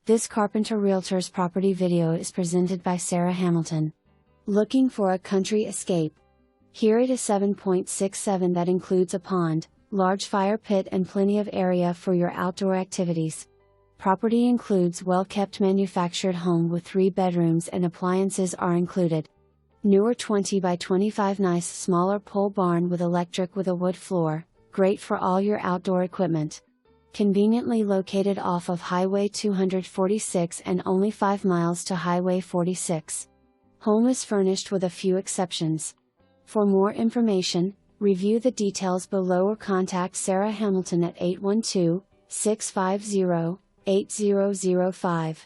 This Carpenter Realtors property video is presented by Sarah Hamilton. Looking for a country escape? Here it is 7.67 that includes a pond, large fire pit and plenty of area for your outdoor activities. Property includes well-kept manufactured home with 3 bedrooms and appliances are included. Newer 20 by 25 nice smaller pole barn with electric with a wood floor, great for all your outdoor equipment. Conveniently located off of Highway 246 and only 5 miles to Highway 46. Home is furnished with a few exceptions. For more information, review the details below or contact Sarah Hamilton at 812-650-8005.